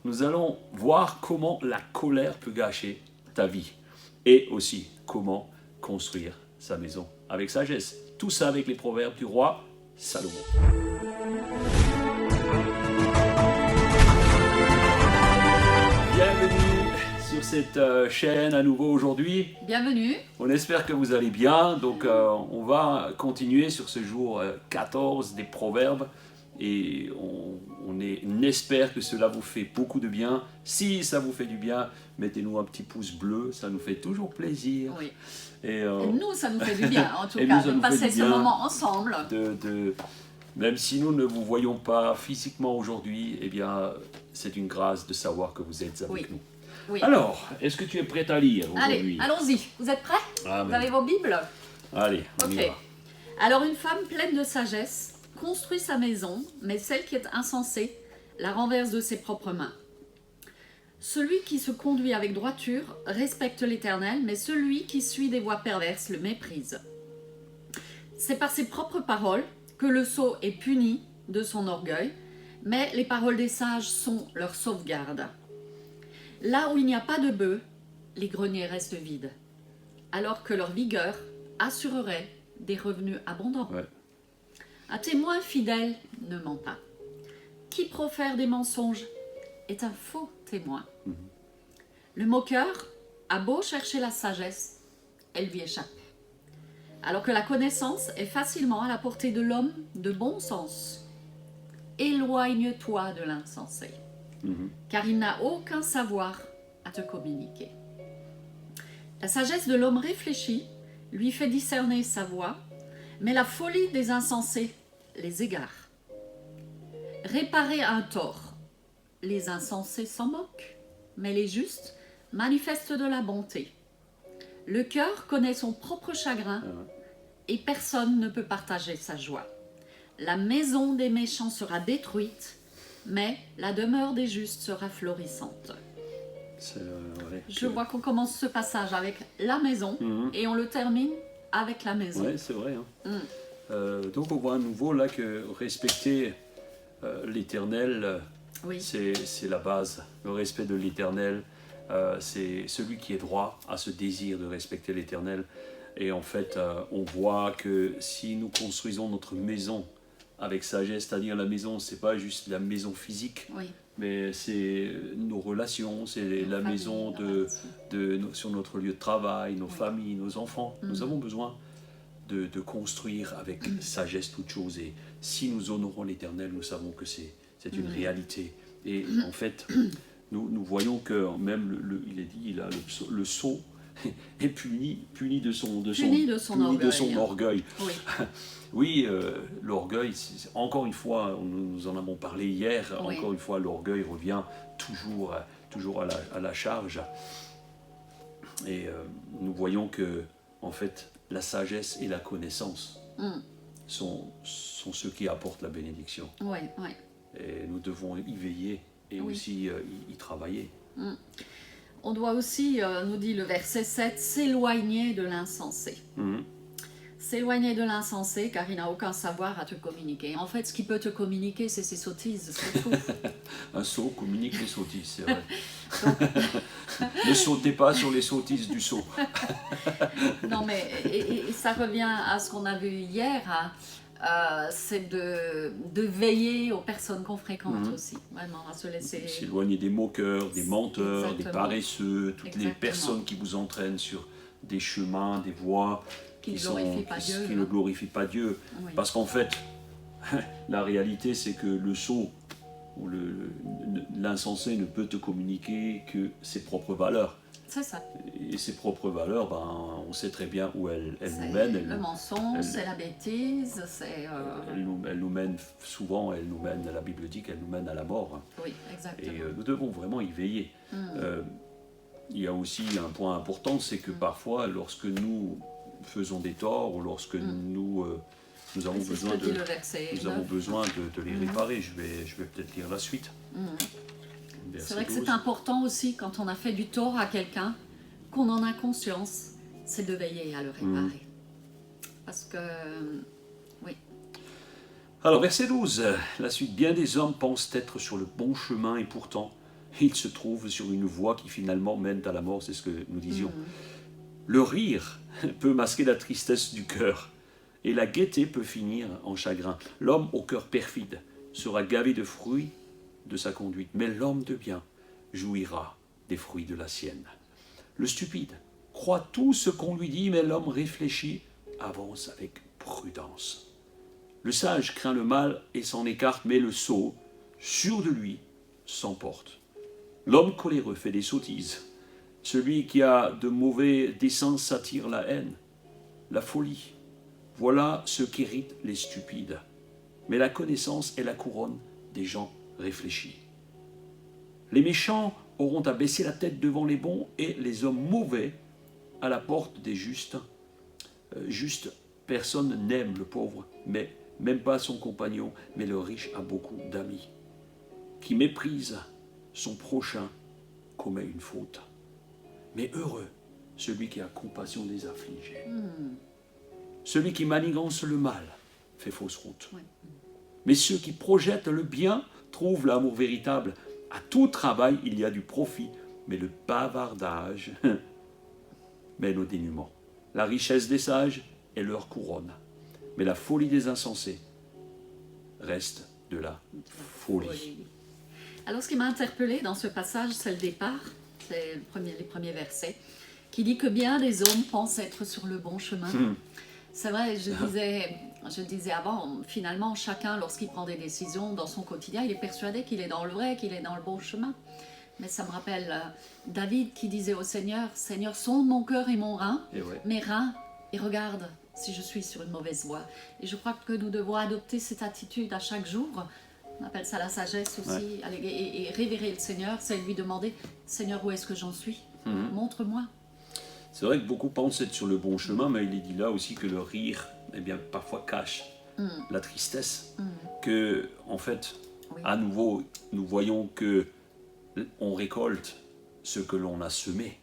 nous allons voir comment la colère peut gâcher ta vie et aussi comment construire sa maison avec sagesse. Tout ça avec les proverbes du roi Salomon. Bienvenue sur cette chaîne à nouveau aujourd'hui. Bienvenue. On espère que vous allez bien. Donc on va continuer sur ce jour 14 des proverbes et on espère que cela vous fait beaucoup de bien. Si ça vous fait du bien, mettez-nous un petit pouce bleu, ça nous fait toujours plaisir. Oui. Et nous, ça nous fait du bien, en tout et cas, nous, ça de nous fait passer du ce bien moment ensemble. Même si nous ne vous voyons pas physiquement aujourd'hui, eh bien, c'est une grâce de savoir que vous êtes avec nous. Oui. Alors, est-ce que tu es prête à lire Allez, aujourd'hui? allons-y. Vous êtes prêts? Amen. Vous avez vos Bibles? Allez, on y Ok. va. Alors, une femme pleine de sagesse construit sa maison, mais celle qui est insensée la renverse de ses propres mains. Celui qui se conduit avec droiture respecte l'Éternel, mais celui qui suit des voies perverses le méprise. C'est par ses propres paroles que le sot est puni de son orgueil, mais les paroles des sages sont leur sauvegarde. Là où il n'y a pas de bœufs, les greniers restent vides, alors que leur vigueur assurerait des revenus abondants. Ouais. Un témoin fidèle ne ment pas. Qui profère des mensonges est un faux témoin. Le moqueur a beau chercher la sagesse, elle lui échappe. Alors que la connaissance est facilement à la portée de l'homme de bon sens. Éloigne-toi de l'insensé, car il n'a aucun savoir à te communiquer. La sagesse de l'homme réfléchi lui fait discerner sa voie, mais la folie des insensés les égare. Réparer un tort, les insensés s'en moquent, mais les justes manifestent de la bonté. Le cœur connaît son propre chagrin et personne ne peut partager sa joie. La maison des méchants sera détruite, mais la demeure des justes sera florissante. Je vois qu'on commence ce passage avec la maison et on le termine avec la maison. Oui, c'est vrai. Donc on voit à nouveau là que respecter l'Éternel, Oui. c'est la base. Le respect de l'Éternel, c'est celui qui est droit à ce désir de respecter l'Éternel. Et en fait, on voit que si nous construisons notre maison avec sagesse, c'est-à-dire la maison, c'est pas juste la maison physique, Oui. mais c'est nos relations, c'est la familles, maison sur notre lieu de travail, nos familles, nos enfants. Nous avons besoin de construire avec sagesse toutes choses. Et si nous honorons l'Éternel, nous savons que c'est une réalité. Et en fait, nous voyons que même, il est dit, là, le sot est puni de son orgueil. Oui. Oui, l'orgueil, encore une fois, nous en avons parlé hier, Oui. encore une fois, l'orgueil revient toujours à la charge. Et nous voyons que, en fait, la sagesse et la connaissance sont ceux qui apportent la bénédiction. Oui, oui. Et nous devons y veiller et aussi y travailler. On doit aussi, nous dit le verset 7, s'éloigner de l'insensé. S'éloigner de l'insensé car il n'a aucun savoir à te communiquer. En fait, ce qui peut te communiquer, c'est ses sottises, c'est tout. Un sot communique les sottises, c'est vrai. Ne sautez pas sur les sottises du sot. Non, mais et ça revient à ce qu'on a vu hier, c'est de veiller aux personnes qu'on fréquente aussi. Vraiment, à se laisser... S'éloigner des moqueurs, des menteurs, Exactement. des paresseux, toutes les personnes qui vous entraînent sur des chemins, des voies qui ne glorifient pas Dieu. Oui. Parce qu'en fait, la réalité, c'est que le sot ou l'insensé ne peut te communiquer que ses propres valeurs. C'est ça. Et ses propres valeurs, on sait très bien où elles nous mènent. Le mensonge, c'est la bêtise, c'est... Elles nous mènent souvent, la Bible dit qu'elles nous mènent à la mort. Oui, exactement. Et nous devons vraiment y veiller. Il y a aussi un point important, c'est que parfois, lorsque nous faisons des torts, ou lorsque nous avons besoin de les réparer, je vais peut-être lire la suite. C'est vrai que c'est important aussi, quand on a fait du tort à quelqu'un, qu'on en a conscience, c'est de veiller à le réparer. Parce que, oui. Alors, verset 12, la suite. Bien des hommes pensent être sur le bon chemin et pourtant, il se trouve sur une voie qui finalement mène à la mort, c'est ce que nous disions. Le rire peut masquer la tristesse du cœur, et la gaieté peut finir en chagrin. L'homme au cœur perfide sera gavé de fruits de sa conduite, mais l'homme de bien jouira des fruits de la sienne. Le stupide croit tout ce qu'on lui dit, mais l'homme réfléchi avance avec prudence. Le sage craint le mal et s'en écarte, mais le sot, sûr de lui, s'emporte. L'homme coléreux fait des sottises. Celui qui a de mauvais desseins s'attire la haine, la folie. Voilà ce qu'héritent les stupides. Mais la connaissance est la couronne des gens réfléchis. Les méchants auront à baisser la tête devant les bons et les hommes mauvais à la porte des justes. Personne n'aime le pauvre, mais même pas son compagnon, mais le riche a beaucoup d'amis. Qui méprise son prochain commet une faute. Mais heureux celui qui a compassion des affligés. Celui qui manigance le mal fait fausse route. Mais ceux qui projettent le bien trouvent l'amour véritable. À tout travail, il y a du profit, mais le bavardage mène au dénuement. La richesse des sages est leur couronne, mais la folie des insensés reste de la folie. Alors, ce qui m'a interpellée dans ce passage, c'est le départ, c'est les premiers versets, qui dit que bien des hommes pensent être sur le bon chemin. C'est vrai, je disais avant, finalement, chacun, lorsqu'il prend des décisions dans son quotidien, il est persuadé qu'il est dans le vrai, qu'il est dans le bon chemin. Mais ça me rappelle David qui disait au Seigneur, « Seigneur, sonde mon cœur et mon rein, mes reins, et regarde si je suis sur une mauvaise voie. » Et je crois que nous devons adopter cette attitude à chaque jour. On appelle ça la sagesse aussi. Et révérer le Seigneur, c'est lui demander, « Seigneur, où est-ce que j'en suis? Montre-moi. » C'est vrai que beaucoup pensent être sur le bon chemin, mais il est dit là aussi que le rire, eh bien, parfois cache la tristesse. Que, en fait, à nouveau, nous voyons que on récolte ce que l'on a semé.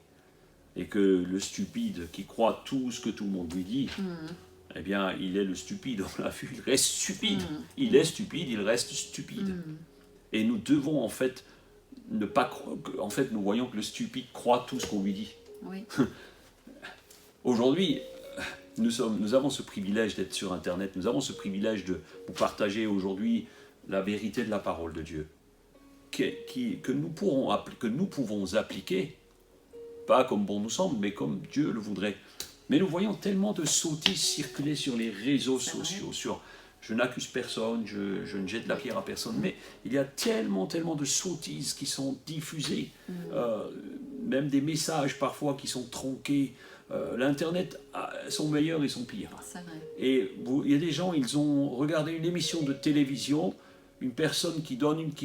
Et que le stupide qui croit tout ce que tout le monde lui dit, eh bien, il est le stupide, on l'a vu, il reste stupide. Il est stupide, il reste stupide. Et nous devons, en fait, ne pas croire... En fait, nous voyons que le stupide croit tout ce qu'on lui dit. Oui. Aujourd'hui, nous avons ce privilège d'être sur Internet, nous avons ce privilège de vous partager aujourd'hui la vérité de la parole de Dieu, que nous pouvons appliquer, pas comme bon nous semble, mais comme Dieu le voudrait. Mais nous voyons tellement de sottises circuler sur les réseaux sociaux, je n'accuse personne, je ne jette la pierre à personne, mais il y a tellement de sottises qui sont diffusées, même des messages parfois qui sont tronqués. L'Internet, son meilleur et son pire. Et il y a des gens, ils ont regardé une émission de télévision, une personne qui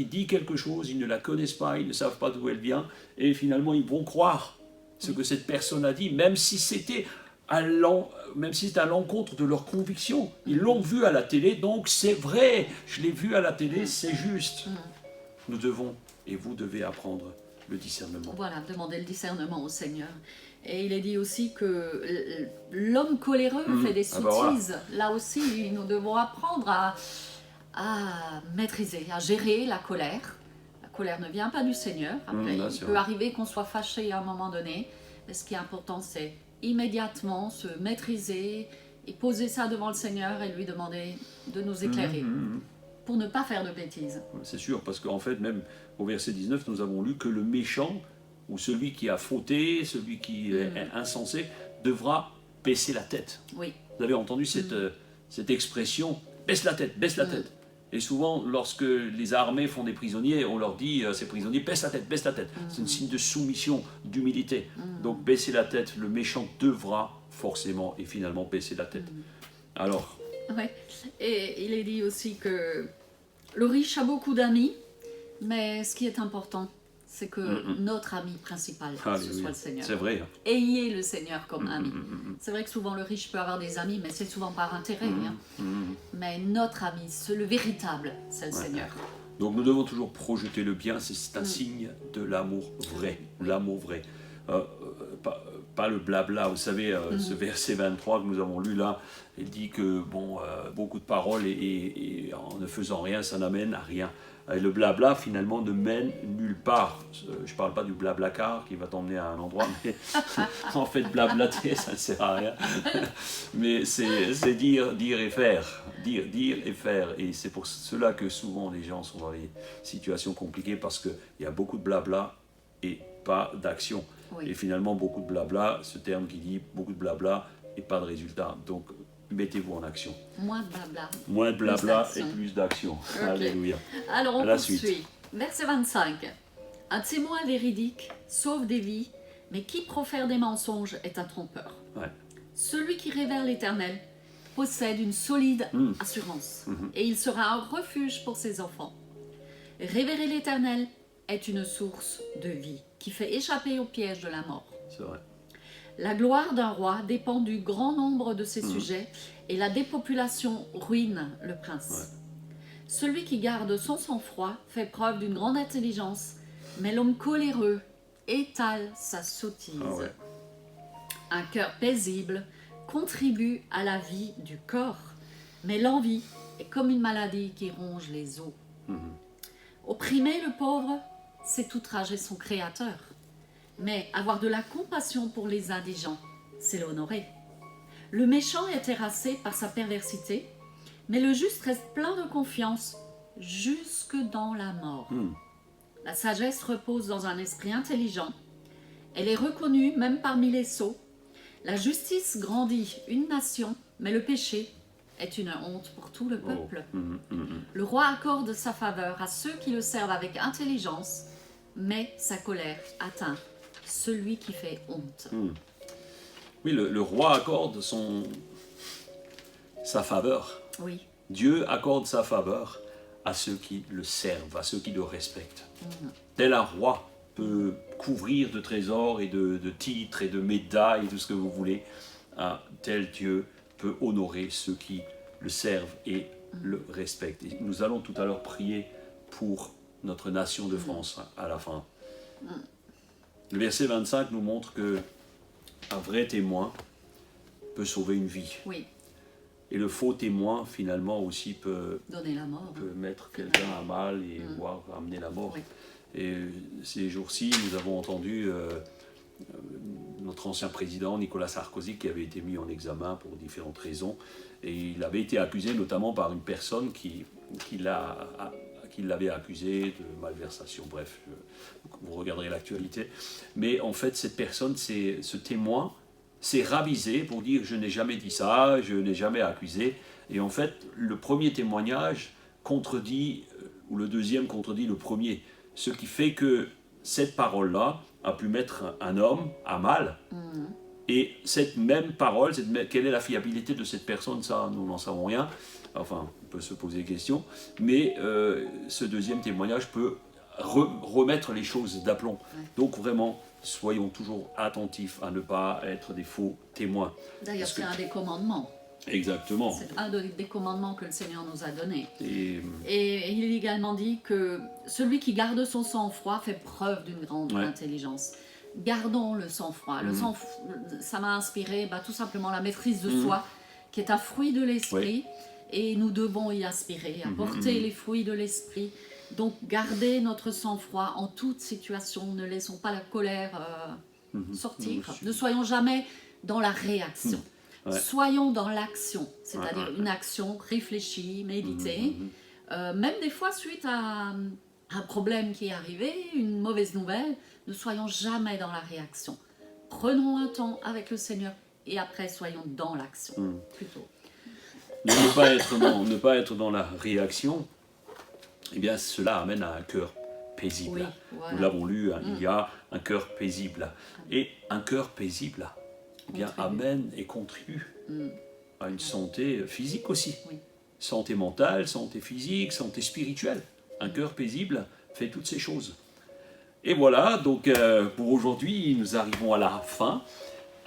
dit quelque chose, ils ne la connaissent pas, ils ne savent pas d'où elle vient, et finalement ils vont croire ce que cette personne a dit, même si c'était à l'encontre de leur conviction. Ils l'ont vu à la télé, donc c'est vrai, je l'ai vu à la télé, c'est juste. Nous devons, et vous devez apprendre le discernement. Voilà, demander le discernement au Seigneur. Et il est dit aussi que l'homme coléreux fait des sottises. Là aussi, nous devons apprendre à maîtriser, à gérer la colère. La colère ne vient pas du Seigneur. Après, il peut arriver qu'on soit fâché à un moment donné. Mais ce qui est important, c'est immédiatement se maîtriser et poser ça devant le Seigneur et lui demander de nous éclairer pour ne pas faire de bêtises. C'est sûr, parce qu'en fait, même au verset 19, nous avons lu que le méchant, ou celui qui a fauté, celui qui est insensé, devra baisser la tête. Oui. Vous avez entendu cette expression, baisse la tête, baisse la tête. Et souvent, lorsque les armées font des prisonniers, on leur dit, ces prisonniers, baisse la tête, baisse la tête. C'est un signe de soumission, d'humilité. Donc, baisser la tête, le méchant devra forcément et finalement baisser la tête. Alors. Oui, et il est dit aussi que le riche a beaucoup d'amis, mais ce qui est important, c'est que notre ami principal, ce soit le Seigneur. C'est vrai. Ayez le Seigneur comme ami. C'est vrai que souvent le riche peut avoir des amis, mais c'est souvent par intérêt. Mais notre ami, le véritable, c'est le Seigneur. Donc nous devons toujours projeter le bien, c'est un signe de l'amour vrai. L'amour vrai. Pas le blabla, vous savez, ce verset 23 que nous avons lu là, il dit que beaucoup de paroles et en ne faisant rien, ça n'amène à rien. Et le blabla, finalement, ne mène nulle part. Je ne parle pas du blablacar qui va t'emmener à un endroit, mais en fait, blablater, ça ne sert à rien. Mais c'est dire et faire. Dire et faire. Et c'est pour cela que souvent les gens sont dans des situations compliquées, parce qu'il y a beaucoup de blabla et pas d'action. Oui. Et finalement, beaucoup de blabla, ce terme qui dit beaucoup de blabla et pas de résultat. Donc, mettez-vous en action. Moins de blabla. Moins de blabla Plus et d'action. plus d'action. Ok. Alléluia. Alors on La poursuit. suite. Verset 25. Un témoin véridique sauve des vies, mais qui profère des mensonges est un trompeur. Ouais. Celui qui révère l'Éternel possède une solide assurance, et il sera un refuge pour ses enfants. Révérer l'Éternel est une source de vie qui fait échapper au piège de la mort. C'est vrai. La gloire d'un roi dépend du grand nombre de ses sujets, et la dépopulation ruine le prince. Ouais. Celui qui garde son sang-froid fait preuve d'une grande intelligence, mais l'homme coléreux étale sa sottise. Ah ouais. Un cœur paisible contribue à la vie du corps, mais l'envie est comme une maladie qui ronge les os. Opprimer le pauvre, c'est outrager son créateur. Mais avoir de la compassion pour les indigents, c'est l'honorer. Le méchant est terrassé par sa perversité, mais le juste reste plein de confiance jusque dans la mort. La sagesse repose dans un esprit intelligent. Elle est reconnue même parmi les sots. La justice grandit une nation, mais le péché est une honte pour tout le peuple. Le roi accorde sa faveur à ceux qui le servent avec intelligence, mais sa colère atteint celui qui fait honte. Oui, le roi accorde sa faveur. Oui, Dieu accorde sa faveur à ceux qui le servent, à ceux qui le respectent. Tel un roi peut couvrir de trésors et de titres et de médailles, tout ce que vous voulez, tel Dieu peut honorer ceux qui le servent et le respectent. Et nous allons tout à l'heure prier pour notre nation de France à la fin. Le verset 25 nous montre que un vrai témoin peut sauver une vie. oui, Et le faux témoin, finalement, aussi peut donner la mort. mettre quelqu'un à mal et voire amener la mort. Oui. Et ces jours-ci, nous avons entendu notre ancien président, Nicolas Sarkozy, qui avait été mis en examen pour différentes raisons. Et il avait été accusé notamment par une personne qui l'avait accusé de malversation. Bref, vous regarderez l'actualité. Mais en fait, cette personne, ce témoin, s'est ravisé pour dire « je n'ai jamais dit ça, je n'ai jamais accusé ». Et en fait, le premier témoignage contredit, ou le deuxième contredit le premier. Ce qui fait que cette parole-là a pu mettre un homme à mal. Et cette même parole, quelle est la fiabilité de cette personne? Ça, nous n'en savons rien. Enfin, on peut se poser des questions. Mais ce deuxième témoignage peut remettre les choses d'aplomb. Donc vraiment, soyons toujours attentifs à ne pas être des faux témoins. D'ailleurs, c'est un des commandements. Exactement. C'est un des commandements que le Seigneur nous a donnés. Et il est également dit que celui qui garde son sang-froid fait preuve d'une grande intelligence. Gardons le sang-froid. Le sang, ça m'a inspiré tout simplement la maîtrise de soi, qui est un fruit de l'esprit, et nous devons y aspirer, à porter les fruits de l'esprit. Donc, gardez notre sang-froid en toute situation. Ne laissons pas la colère sortir. Ne soyons jamais dans la réaction. Soyons dans l'action, c'est-à-dire une action réfléchie, méditée. Même des fois, suite à un problème qui est arrivé, une mauvaise nouvelle, ne soyons jamais dans la réaction. Prenons un temps avec le Seigneur et après, soyons dans l'action, plutôt. Ne pas être dans la réaction, eh bien, cela amène à un cœur paisible. Oui, voilà. Nous l'avons lu, il y a un cœur paisible. Et un cœur paisible, eh bien, amène et contribue à une santé physique aussi. Oui. Santé mentale, santé physique, santé spirituelle. Un cœur paisible fait toutes ces choses. Et voilà, donc pour aujourd'hui, nous arrivons à la fin.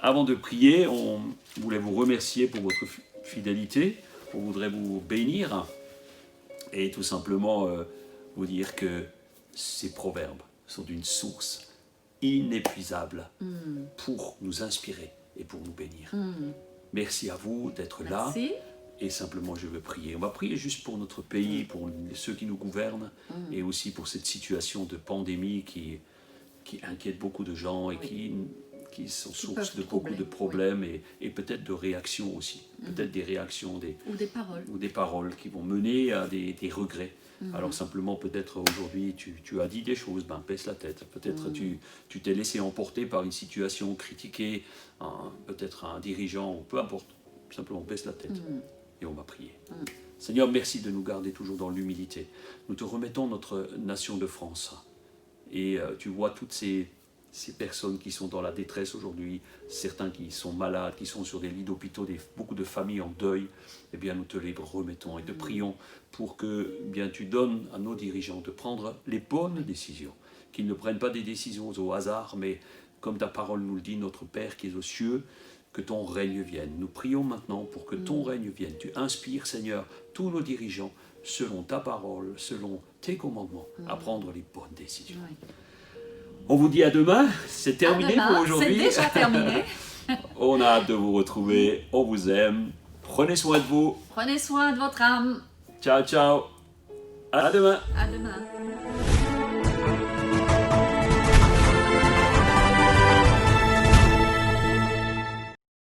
Avant de prier, on voulait vous remercier pour votre fidélité. On voudrait vous bénir et tout simplement vous dire que ces proverbes sont d'une source inépuisable pour nous inspirer et pour nous bénir. Merci à vous d'être là. et simplement je veux prier. On va prier juste pour notre pays, pour ceux qui nous gouvernent, et aussi pour cette situation de pandémie qui inquiète beaucoup de gens et qui sont source de beaucoup de problèmes et peut-être de réactions aussi. Peut-être des réactions ou des paroles qui vont mener à des regrets. Alors simplement, peut-être aujourd'hui, tu as dit des choses, baisse la tête. Peut-être tu t'es laissé emporter par une situation, critiquer peut-être un dirigeant, ou peu importe. Simplement, baisse la tête et on va prier. Seigneur, merci de nous garder toujours dans l'humilité. Nous te remettons notre nation de France. Et tu vois toutes ces personnes qui sont dans la détresse aujourd'hui, certains qui sont malades, qui sont sur des lits d'hôpitaux, beaucoup de familles en deuil, eh bien nous te les remettons et te prions pour que bien tu donnes à nos dirigeants de prendre les bonnes décisions, qu'ils ne prennent pas des décisions au hasard, mais comme ta parole nous le dit, notre Père qui est aux cieux, que ton règne vienne. Nous prions maintenant pour que ton règne vienne. Tu inspires, Seigneur, tous nos dirigeants, selon ta parole, selon tes commandements, à prendre les bonnes décisions. Oui. On vous dit à demain, c'est terminé pour aujourd'hui. C'est déjà terminé. On a hâte de vous retrouver, on vous aime, prenez soin de vous. Prenez soin de votre âme. Ciao, ciao, à demain. À demain.